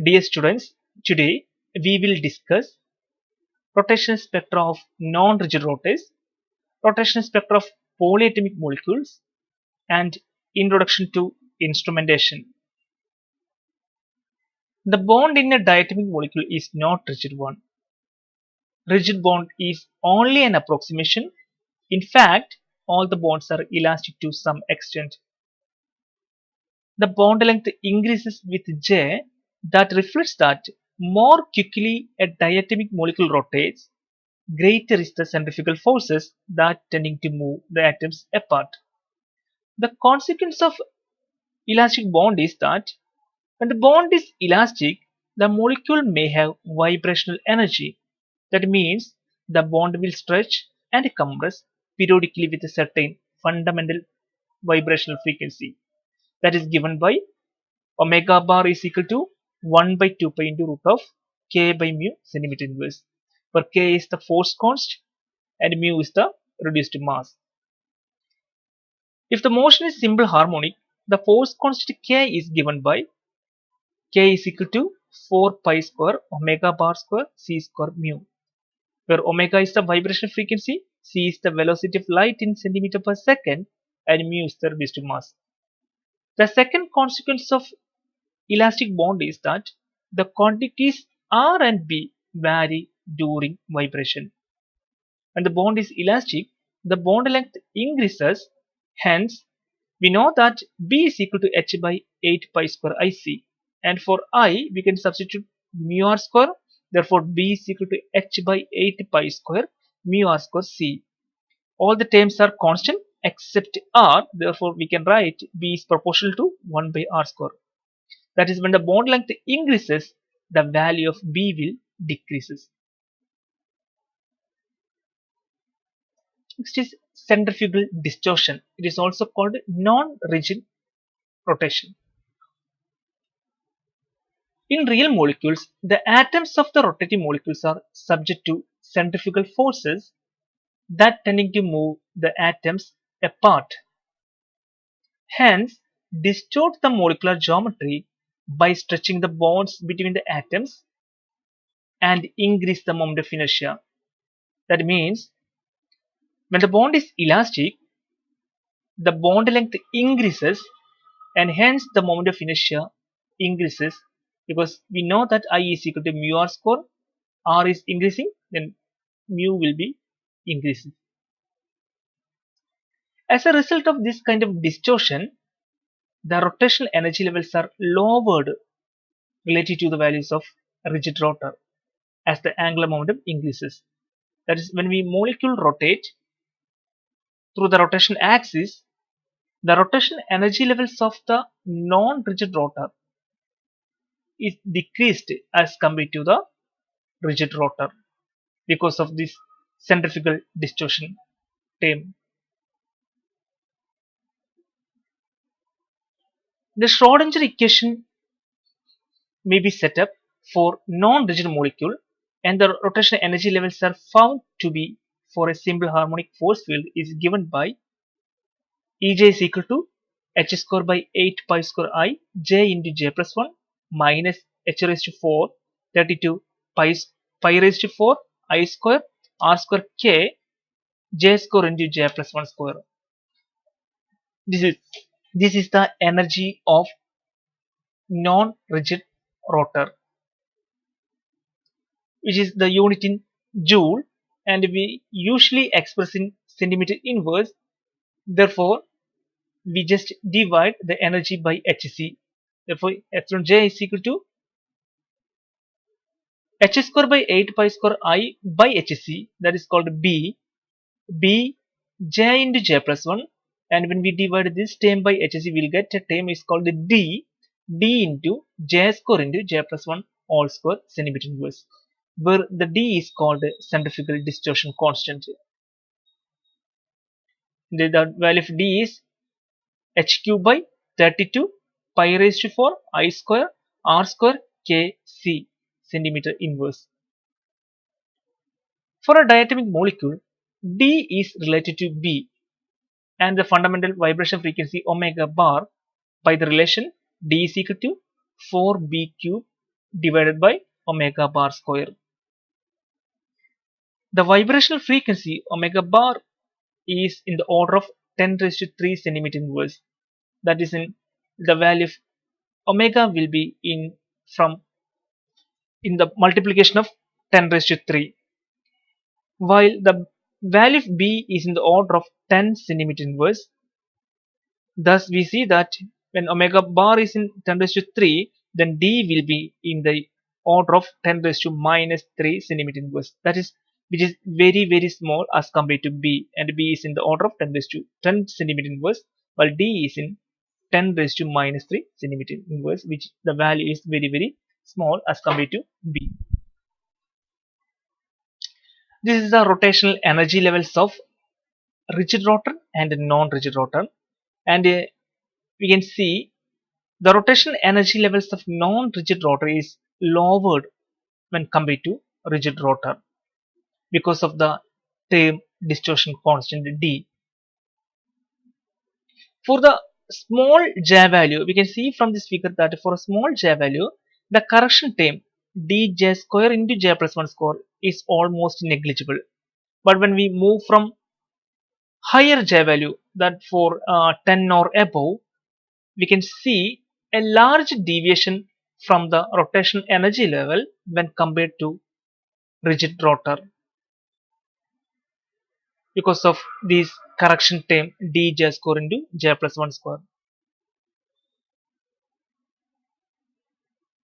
Dear students, today we will discuss rotational spectra of non-rigid rotates, rotational spectra of polyatomic molecules, and introduction to instrumentation. The bond in a diatomic molecule is not rigid one. Rigid bond is only an approximation. In fact, all the bonds are elastic to some extent. The bond length increases with J. That reflects that more quickly a diatomic molecule rotates, greater is the centrifugal forces that tending to move the atoms apart. The consequence of elastic bond is that when the bond is elastic, the molecule may have vibrational energy. That means the bond will stretch and compress periodically with a certain fundamental vibrational frequency that is given by omega bar is equal to 1 by 2 pi into root of k by mu centimeter inverse, where k is the force constant and mu is the reduced mass. If the motion is simple harmonic, the force constant k is given by k is equal to 4 pi square omega bar square c square mu, where omega is the vibrational frequency, c is the velocity of light in centimeter per second, and mu is the reduced mass. The second consequence of elastic bond is that the quantities R and B vary during vibration. When the bond is elastic, the bond length increases. Hence, we know that B is equal to h by 8 pi square IC. And for I, we can substitute mu r square. Therefore, B is equal to h by 8 pi square mu r square C. All the terms are constant except R. Therefore, we can write B is proportional to 1 by r square. That is, when the bond length increases, the value of B will decreases. Next is centrifugal distortion. It is also called non-rigid rotation. In real molecules, the atoms of the rotating molecules are subject to centrifugal forces that tending to move the atoms apart. Hence, distort the molecular geometry by stretching the bonds between the atoms and increase the moment of inertia. That means when the bond is elastic, the bond length increases and hence the moment of inertia increases, because we know that I is equal to mu r square. R is increasing, then mu will be increasing. As a result of this kind of distortion, the rotational energy levels are lowered relative to the values of a rigid rotor as the angular momentum increases. That is, when we molecule rotate through the rotation axis, the rotation energy levels of the non-rigid rotor is decreased as compared to the rigid rotor because of this centrifugal distortion term. The Schrodinger equation may be set up for non-rigid molecule, and the rotational energy levels are found to be for a simple harmonic force field is given by Ej is equal to h square by 8 pi square I j into j plus 1 minus h raised to 4 32 pi raised to 4 I square r square k j square into j plus 1 square. This is the energy of non-rigid rotor, which is the unit in joule, and we usually express in centimeter inverse. Therefore, we just divide the energy by Hc. Therefore, epsilon j is equal to h square by 8 pi square I by Hc, that is called B j into j plus 1, and when we divide this term by Hc, we will get a term is called d into j square into j plus 1 all square centimeter inverse, where the d is called centrifugal distortion constant. The value of d is h cube by 32 pi raised to 4 I square r square k c centimeter inverse. For a diatomic molecule, d is related to b and the fundamental vibration frequency omega bar by the relation d is equal to 4b cube divided by omega bar square. The vibrational frequency omega bar is in the order of 10 raised to 3 centimeter inverse. That is, in the value of omega will be in the multiplication of 10 raised to 3, while the value of B is in the order of 10 centimeter inverse. Thus, we see that when omega bar is in 10 raised to 3, then D will be in the order of 10 raised to minus 3 centimeter inverse. That is, which is very small as compared to B, and B is in the order of 10 raised to 10 centimeter inverse, while D is in 10 raised to minus 3 centimeter inverse, which the value is very small as compared to B. This is the rotational energy levels of rigid rotor and non-rigid rotor, and we can see the rotational energy levels of non-rigid rotor is lowered when compared to rigid rotor because of the term distortion constant D. For the small j value, we can see from this figure that for a small j value, the correction term dj square into j plus 1 square is almost negligible. But when we move from higher j value, that for 10 or above, we can see a large deviation from the rotation energy level when compared to rigid rotor because of this correction term dj square into j plus 1 square.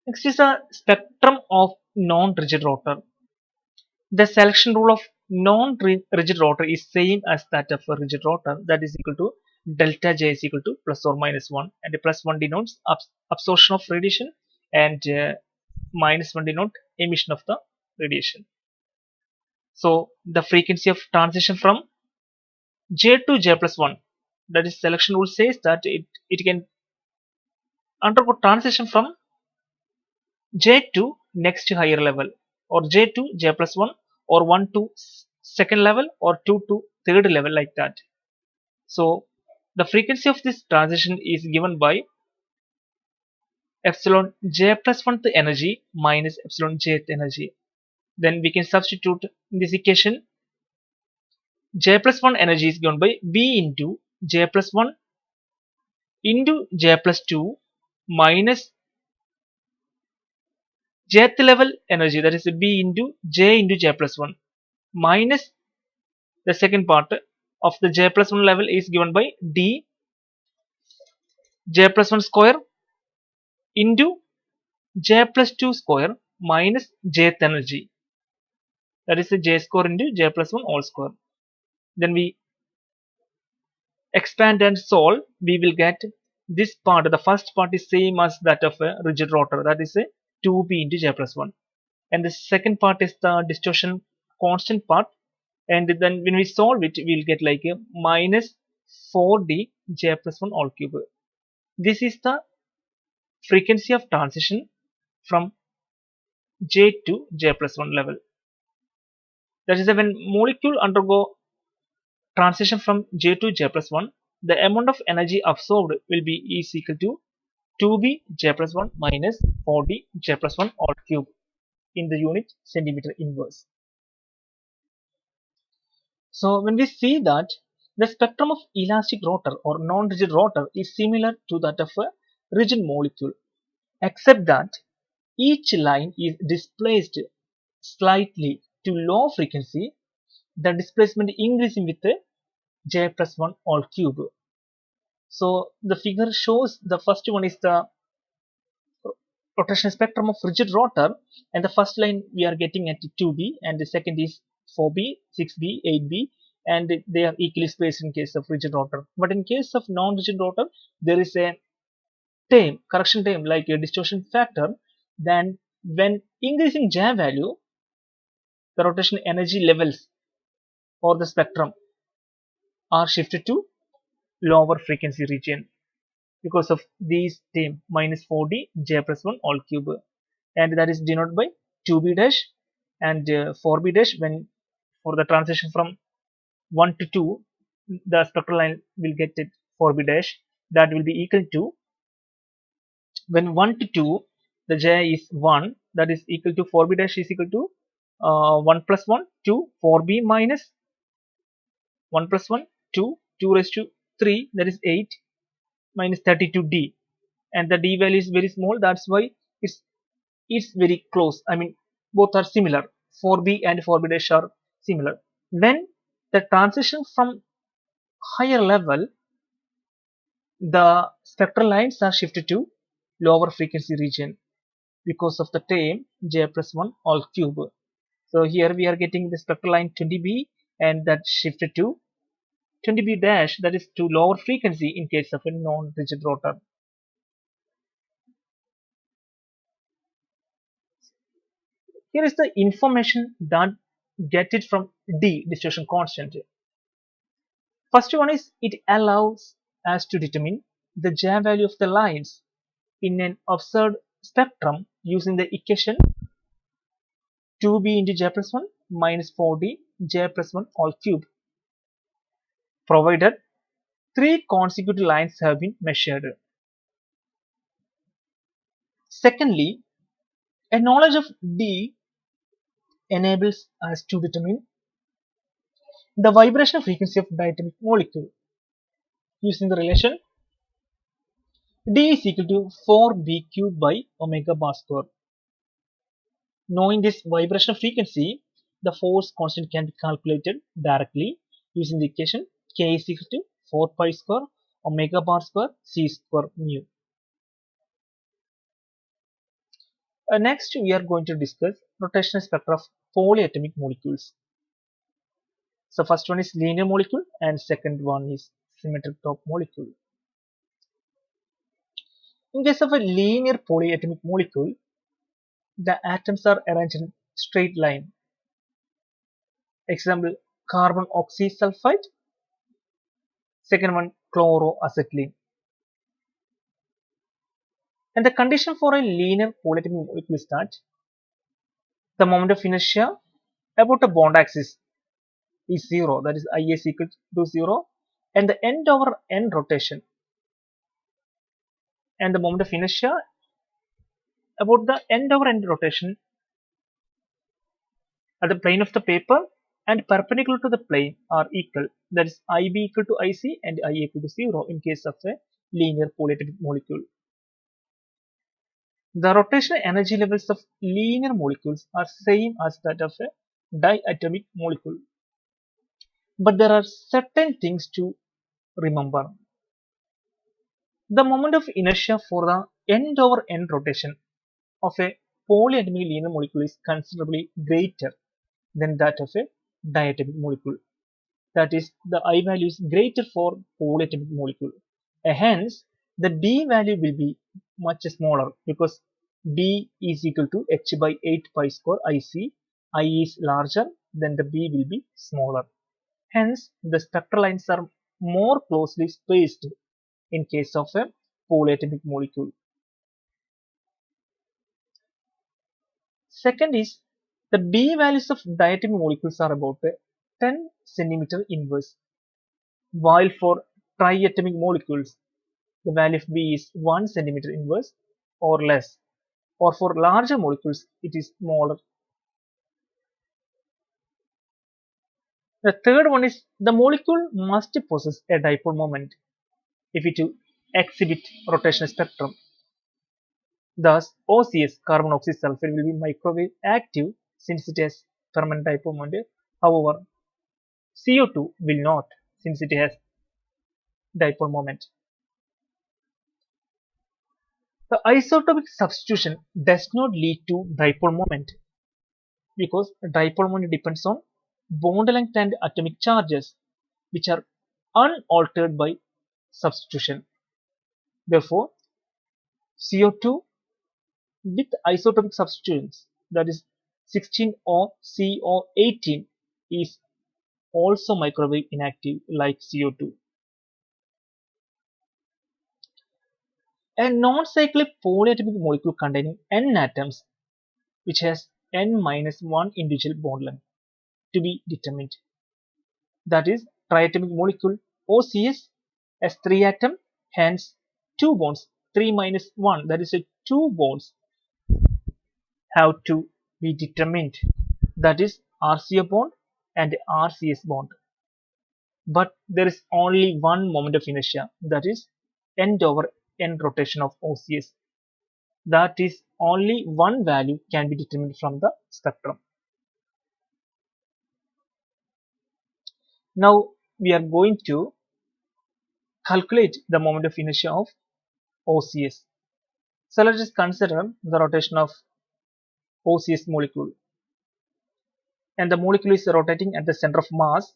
Next is the spectrum of non-rigid rotor. The selection rule of non-rigid rotor is same as that of a rigid rotor, that is equal to delta J is equal to plus or minus 1, and the plus 1 denotes absorption of radiation, and minus 1 denote emission of the radiation. So the frequency of transition from J to J plus 1, that is selection rule says that it can undergo transition from J to next higher level, or J to J plus 1, or 1 to second level, or 2 to third level, like that. So the frequency of this transition is given by epsilon J plus 1th energy minus epsilon Jth energy. Then we can substitute in this equation J plus 1 energy is given by B into J plus 1 into J plus 2 minus Jth level energy, that is B into J into J plus 1, minus the second part of the J plus 1 level is given by D J plus 1 square into J plus 2 square minus Jth energy, that is the J square into J plus 1 all square. Then we expand and solve, we will get this part. The first part is same as that of a rigid rotor, that is a 2b into J plus 1, and the second part is the distortion constant part, and then when we solve it, we will get like a minus 4d J plus 1 all cube. This is the frequency of transition from J to J plus 1 level. That is when molecule undergo transition from J to J plus 1, the amount of energy absorbed will be is equal to 2b J plus 1 minus 4d J plus 1 all cube in the unit centimeter inverse. So when we see that the spectrum of elastic rotor or non-rigid rotor is similar to that of a rigid molecule, except that each line is displaced slightly to low frequency, the displacement increasing with a J plus 1 all cube. So the figure shows the first one is the rotational spectrum of rigid rotor, and the first line we are getting at 2b, and the second is 4b, 6b, 8b, and they are equally spaced in case of rigid rotor. But in case of non-rigid rotor, there is a term, correction term, like a distortion factor. Then when increasing J value, the rotation energy levels or the spectrum are shifted to lower frequency region because of these term minus 4d J plus 1 all cube, and that is denoted by 2b dash and 4b dash. When for the transition from 1 to 2, the spectral line will get it 4b dash, that will be equal to, when 1 to 2, the J is 1, that is equal to 4b dash is equal to 1 plus 1, 2, 4b minus 1 plus 1, 2, 2 raised to 3, that is 8, minus 32d. And the d value is very small, that's why it's very close. I mean, both are similar. 4b and 4b dash are similar. When the transition from higher level, the spectral lines are shifted to lower frequency region because of the term j plus 1 all cube. So here we are getting the spectral line 20b and that shifted to 20b dash, that is to lower frequency in case of a non-rigid rotor. Here is the information that get it from D, distortion constant. First one is it allows us to determine the J value of the lines in an observed spectrum using the equation 2b into j plus 1 minus 4d j plus 1 all cube, provided 3 consecutive lines have been measured. Secondly, a knowledge of D enables us to determine the vibrational frequency of diatomic molecule using the relation D is equal to 4b cubed by omega bar square. Knowing this vibrational frequency, the force constant can be calculated directly using the equation K is equal to 4 pi square omega bar square c square mu. Next, we are going to discuss rotational spectra of polyatomic molecules. So first one is linear molecule and second one is symmetric top molecule. In case of a linear polyatomic molecule, the atoms are arranged in straight line. Example, carbon oxysulfide, second one chloroacetylene. And the condition for a linear polyatomic molecule is that the moment of inertia about a bond axis is 0, that is I is equal to 0, and the end over end rotation and the moment of inertia about the end over end rotation at the plane of the paper and perpendicular to the plane are equal, that is IB equal to IC and I equal to 0 in case of a linear polyatomic molecule. The rotational energy levels of linear molecules are same as that of a diatomic molecule. But there are certain things to remember. The moment of inertia for the end over end rotation of a polyatomic linear molecule is considerably greater than that of a diatomic molecule. That is, the I value is greater for polyatomic molecule. Hence, the B value will be much smaller because B is equal to h by 8 pi square IC. I is larger, then the B will be smaller. Hence, the spectral lines are more closely spaced in case of a polyatomic molecule. Second is the B values of diatomic molecules are about 10 centimeter inverse, while for triatomic molecules the value of B is 1 centimeter inverse or less, or for larger molecules it is smaller. The third one is the molecule must possess a dipole moment if it to exhibit rotational spectrum. Thus, OCS, carbon oxysulfide, will be microwave active since it has permanent dipole moment. However, CO2 will not since it has dipole moment. The isotopic substitution does not lead to dipole moment because dipole moment depends on bond length and atomic charges, which are unaltered by substitution. Therefore, CO2 with isotopic substituents, that is 16O CO18, is also microwave inactive like CO2. A non-cyclic polyatomic molecule containing N atoms which has N minus 1 individual bond length to be determined. That is triatomic molecule OCS has 3 atoms, hence 2 bonds, 3 minus 1, that is 2 bonds have to be determined, that is RCO bond and RCS bond. But there is only one moment of inertia, that is end over end rotation of OCS. That is only one value can be determined from the spectrum. Now we are going to calculate the moment of inertia of OCS. So let us consider the rotation of OCS molecule, and the molecule is rotating at the center of mass,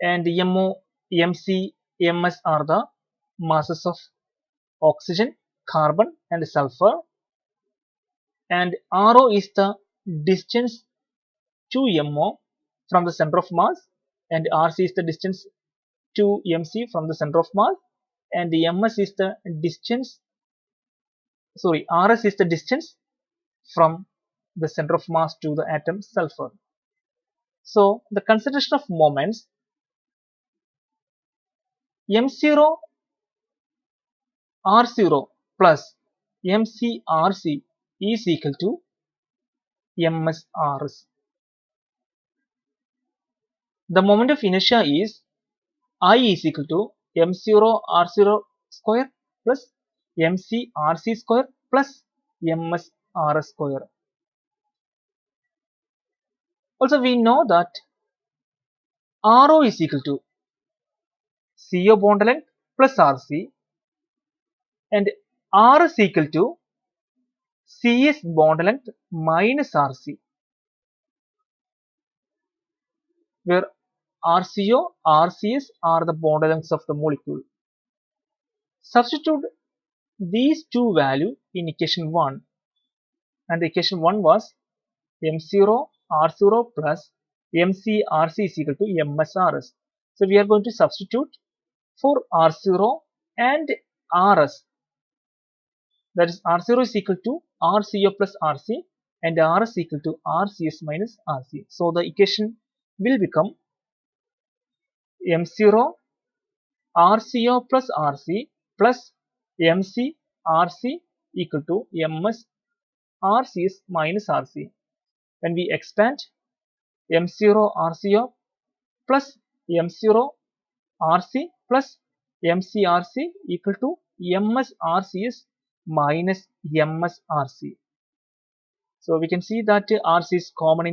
and MO, MC, MS are the masses of oxygen, carbon and sulfur, and RO is the distance to MO from the center of mass, and RC is the distance to MC from the center of mass, and the MS is the distance, sorry, RS is the distance from the center of mass to the atom sulfur. So the consideration of moments, M0 R0 plus MC RC is equal to MS RS. The moment of inertia is I is equal to M0 R0 square plus MC RC square plus MS RS square. Also we know that RO is equal to CO bond length plus RC, and R is equal to CS bond length minus RC, where RCO, RCS are the bond lengths of the molecule. Substitute these two values in equation 1, and the equation 1 was M0 R0 plus MC RC is equal to MS RS. So we are going to substitute for R0 and RS, that is R0 is equal to RCO plus RC and RS equal to RCS minus RC. So the equation will become M0 RCO plus RC plus MC RC equal to MS RCS minus RC. When we expand, M0 RCO plus M0 RC plus MC RC equal to MS RCS minus MS RC. So we can see that RC is common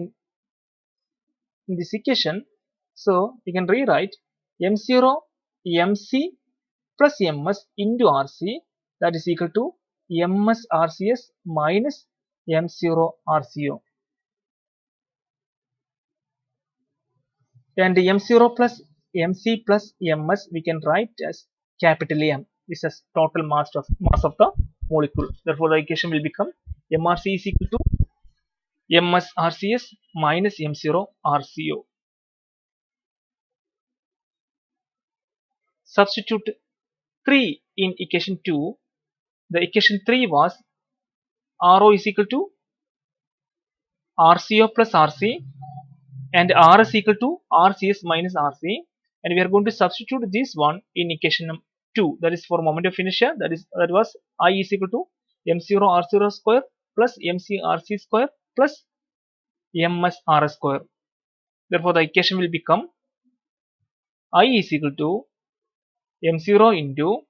in this equation. So we can rewrite M0 MC plus MS into RC, that is equal to MS RCS minus M0 RCO. And M0 plus MC plus MS we can write as capital M. This is total mass of the molecule. Therefore the equation will become MRC is equal to MS RCS minus M0 RCO. Substitute 3 in equation 2. The equation 3 was RO is equal to RCO plus RC and RS equal to RCS minus RC, and we are going to substitute this one in equation 2, that is for moment of inertia, that was I is equal to M0 R0 square plus MC RC square plus MS RS square. Therefore the equation will become I is equal to M0 into,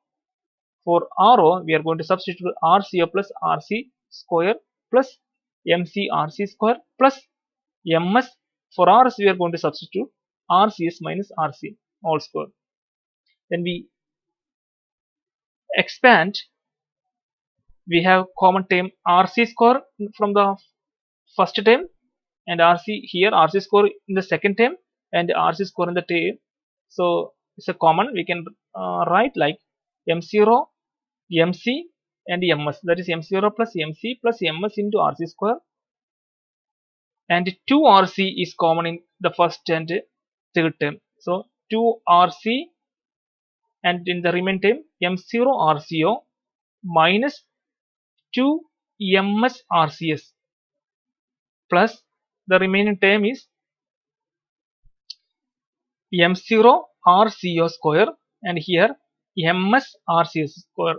for RO we are going to substitute RCO plus RC square plus MC RC square plus MS. For RS we are going to substitute RCS minus RC all square. Then we expand, we have common term RC square from the first term and RC here, RC square in the second term and RC square in the term. So it's a common, we can write like M0 MC and MS, that is M0 plus MC plus MS into RC square, and 2RC is common in the first and third term. So 2RC, and in the remaining term M0 RCO minus 2 MS RCS plus the remaining term is M0 RCO square and here MS RCS square.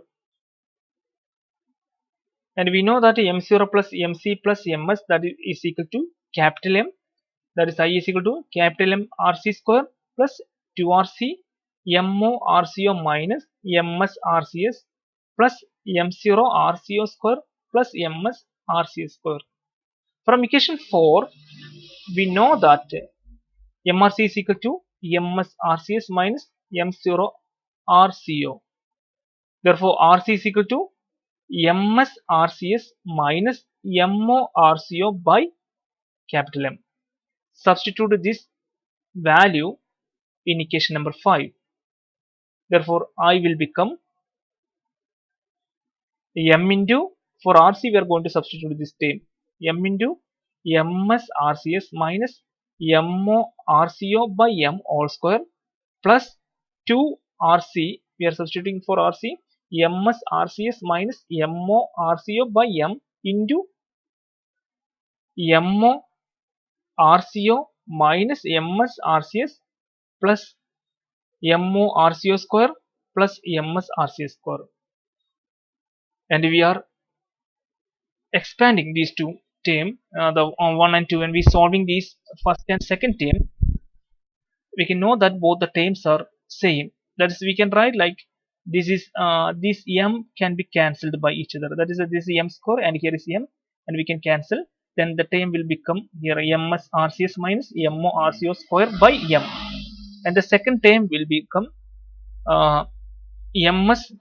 And we know that m0 plus mc plus ms, that is equal to capital M, that is I is equal to capital M RC square plus 2RC MO RCO minus MS RCS plus M0 RCO square plus MS RCS square. From equation 4, we know that MRC is equal to MS RCS minus M0 RCO. Therefore, RC is equal to MS RCS minus MO RCO by capital M. Substitute this value in equation number 5. Therefore, I will become M into, for RC we are going to substitute this term, M into MS RCS minus MO RCO by M all square plus 2 RC, we are substituting for RC, MS RCS minus MO RCO by M into MO RCO minus MS RCS plus MO RCO square plus MS RCS square. And we are expanding these two term, the 1 and 2, and we solving these first and second term, we can know that both the terms are same. That is, we can write like this is this m can be cancelled by each other. That is, this is m square and here is m, and we can cancel. Then the term will become here ms RCS minus mo RCO square by m, and the second term will become ms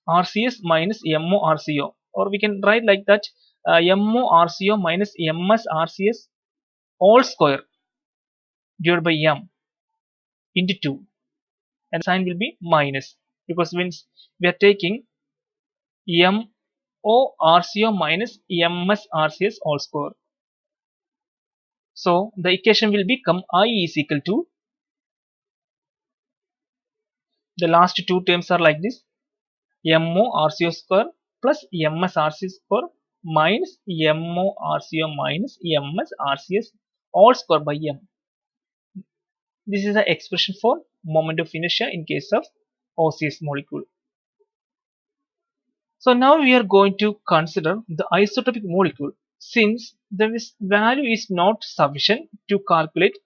RCS minus mo RCO, or we can write like that mo RCO minus ms RCS all square divided by m into 2, and sign will be minus, because means we are taking MO RCO minus MS RCS all square. So the equation will become I is equal to, the last two terms are like this, MO RCO square plus MS RCS square minus MO RCO minus MS RCS all square by M. This is the expression for moment of inertia in case of osseous molecule. So now we are going to consider the isotopic molecule, since the value is not sufficient to calculate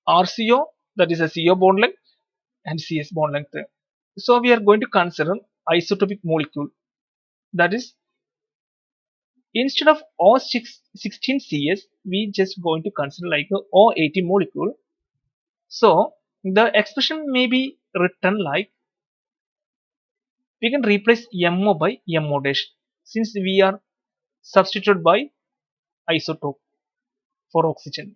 RCO, that is a CO bond length, and CS bond length. So we are going to consider isotopic molecule, that is, instead of O16CS we just going to consider like a O18 molecule. So the expression may be written like, we can replace MO by MO dash, since we are substituted by isotope for oxygen.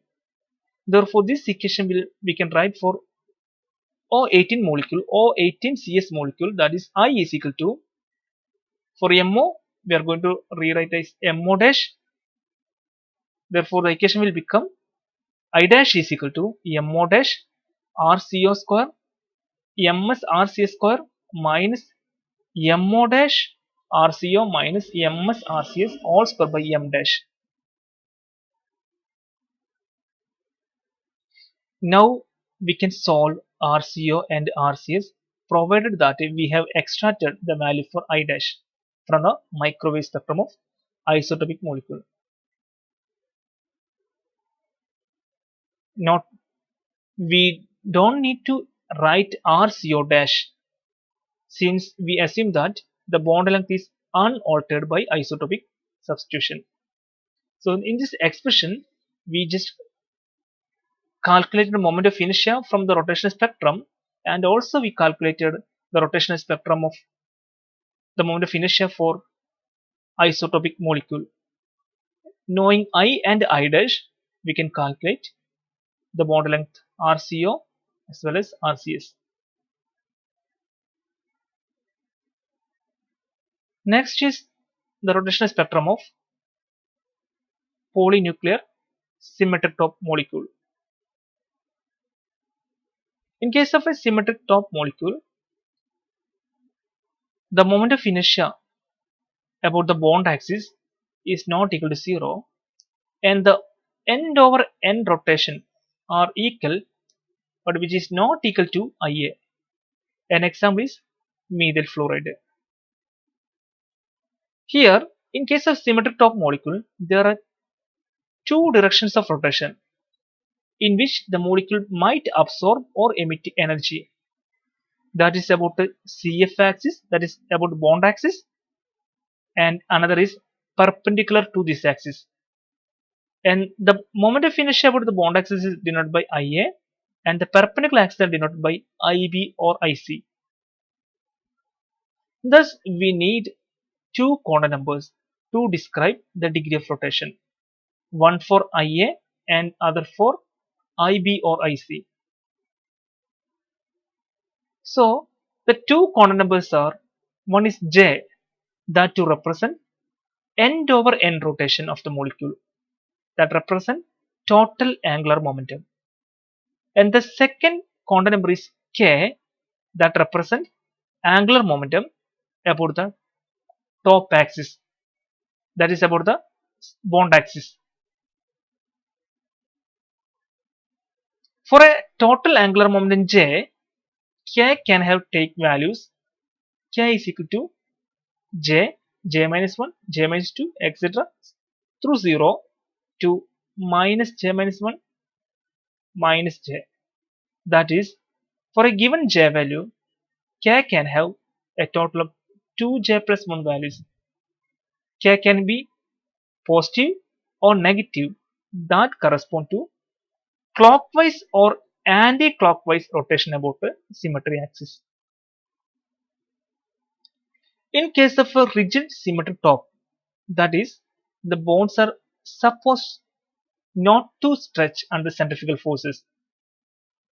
Therefore, this equation will, we can write for O18 molecule, O18CS molecule, that is I is equal to, for MO we are going to rewrite as MO dash. Therefore, the equation will become I dash is equal to MO dash RCO square MS RCS square minus MO dash RCO minus MS RCS all square by M dash. Now we can solve RCO and RCS, provided that we have extracted the value for I dash from the microwave spectrum of isotopic molecule. Not, we don't need to write RCO dash, since we assume that the bond length is unaltered by isotopic substitution. So in this expression we just calculated the moment of inertia from the rotational spectrum, and also we calculated the rotational spectrum of the moment of inertia for isotopic molecule. Knowing I and I dash, we can calculate the bond length RCO as well as RCS. Next is the rotational spectrum of polynuclear symmetric top molecule. In case of a symmetric top molecule, the moment of inertia about the bond axis is not equal to 0, and the end over end rotation are equal, but which is not equal to IA. An example is methyl fluoride. Here, in case of symmetric top molecule, there are two directions of rotation in which the molecule might absorb or emit energy. That is about the CF axis, that is about the bond axis, and another is perpendicular to this axis. And the moment of inertia about the bond axis is denoted by IA, and the perpendicular axis are denoted by IB or IC. Thus, we need two quantum numbers to describe the degree of rotation, one for IA and other for IB or IC. So, the two quantum numbers are, one is J, that to represent end over end rotation of the molecule, that represent total angular momentum, and the second quantum number is K, that represent angular momentum about the top axis, that is about the bond axis. For a total angular momentum J, K can have take values K is equal to J, J minus 1, J minus 2, etc. through 0 to minus J minus 1 minus J. That is, for a given J value, K can have a total of 2J plus 1 values. K can be positive or negative, that correspond to clockwise or anti-clockwise rotation about the symmetry axis. In case of a rigid symmetric top, that is, the bonds are supposed not to stretch under centrifugal forces.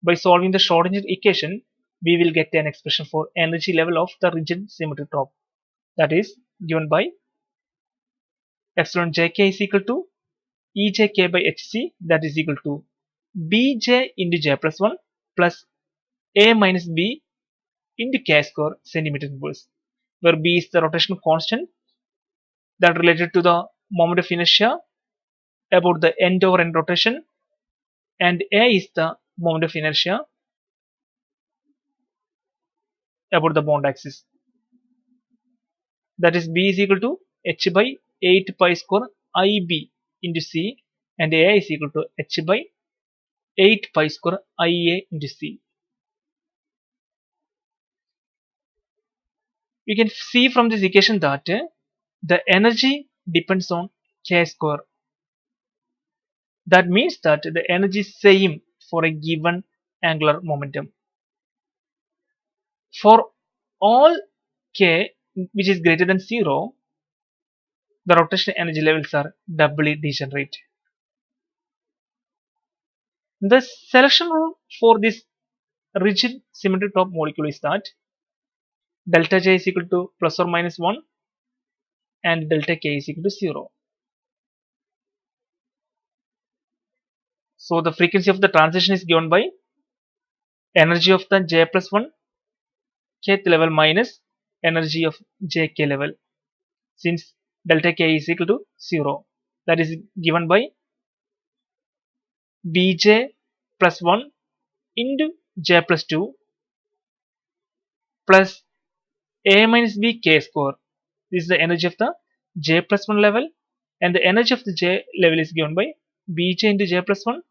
By solving the Schrodinger equation, we will get an expression for energy level of the rigid symmetric top, that is given by epsilon jk is equal to ejk by hc, that is equal to bj into j plus 1 plus a minus b into k square centimeter inverse, where b is the rotation constant that related to the moment of inertia about the end over end rotation, and a is the moment of inertia about the bond axis. That is b is equal to h by 8 pi square ib into c, and a is equal to h by 8 pi square ia into c. We can see from this equation that the energy depends on k square. That means that the energy is same for a given angular momentum. For all k which is greater than 0, the rotational energy levels are doubly degenerate. The selection rule for this rigid symmetric top molecule is that delta J is equal to plus or minus 1 and delta K is equal to 0. So the frequency of the transition is given by energy of the J plus 1 kth level minus energy of Jk level, since delta K is equal to 0. That is given by Bj plus 1 into J plus 2 plus A minus B K square. This is the energy of the J plus 1 level, and the energy of the J level is given by Bj into J plus 1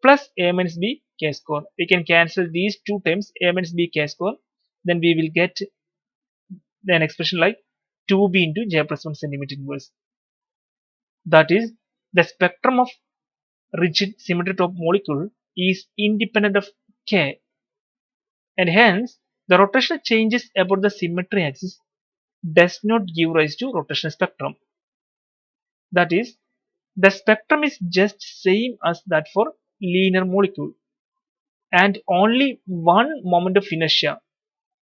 plus A minus B K square. We can cancel these two terms, A minus B K square, then we will get an expression like 2B into J plus 1 centimeter inverse. That is, the spectrum of rigid symmetric top molecule is independent of K, and hence the rotational changes about the symmetry axis does not give rise to rotational spectrum. That is, the spectrum is just same as that for linear molecule, and only one moment of inertia,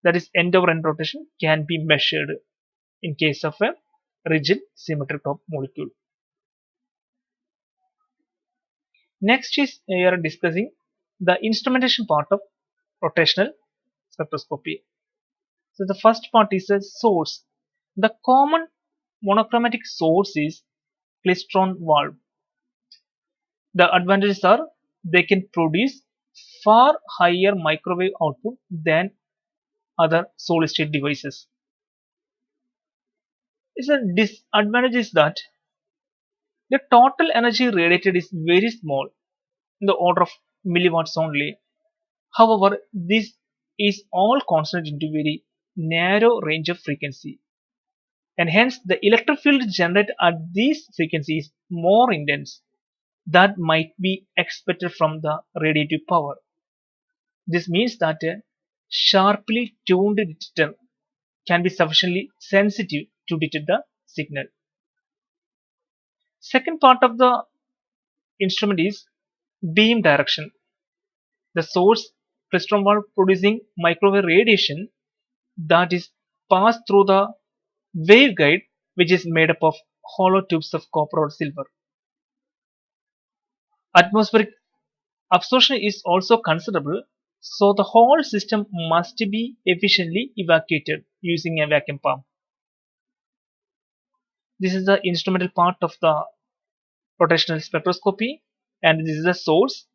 that is end over end rotation, can be measured in case of a rigid symmetric top molecule. Next is we are discussing the instrumentation part of rotational spectroscopy. So the first part is a source. The common monochromatic source is klystron valve. The advantages are they can produce far higher microwave output than other solid state devices. is a disadvantage is that the total energy radiated is very small, in the order of milliwatts only. However, this is all concentrated into very narrow range of frequency, and hence the electric field generated at these frequencies is more intense that might be expected from the radiative power. This means that a sharply tuned detector can be sufficiently sensitive to detect the signal. Second part of the instrument is beam direction. The source crystal wall producing microwave radiation that is passed through the waveguide, which is made up of hollow tubes of copper or silver. Atmospheric absorption is also considerable, so the whole system must be efficiently evacuated using a vacuum pump. This is the instrumental part of the rotational spectroscopy, and this is the source,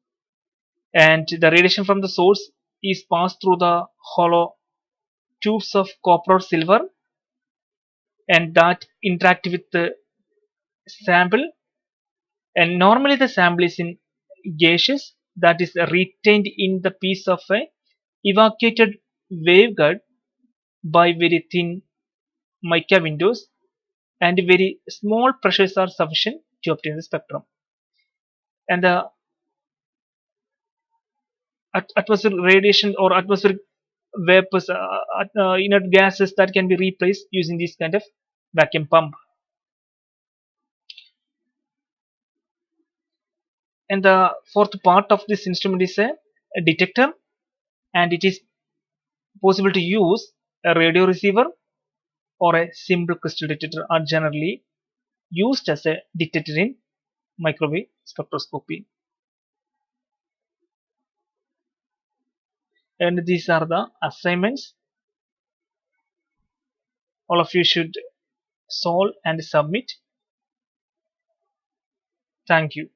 and the radiation from the source is passed through the hollow tubes of copper or silver, and that interact with the sample, and normally the sample is in gaseous, that is retained in the piece of a evacuated waveguide by very thin mica windows, and very small pressures are sufficient to obtain the spectrum. And the atmospheric radiation or atmospheric vapors, inert gases that can be replaced using this kind of vacuum pump. And the fourth part of this instrument is a detector, and it is possible to use a radio receiver or a simple crystal detector are generally used as a detector in microwave spectroscopy. And these are the assignments all of you should solve and submit. Thank you.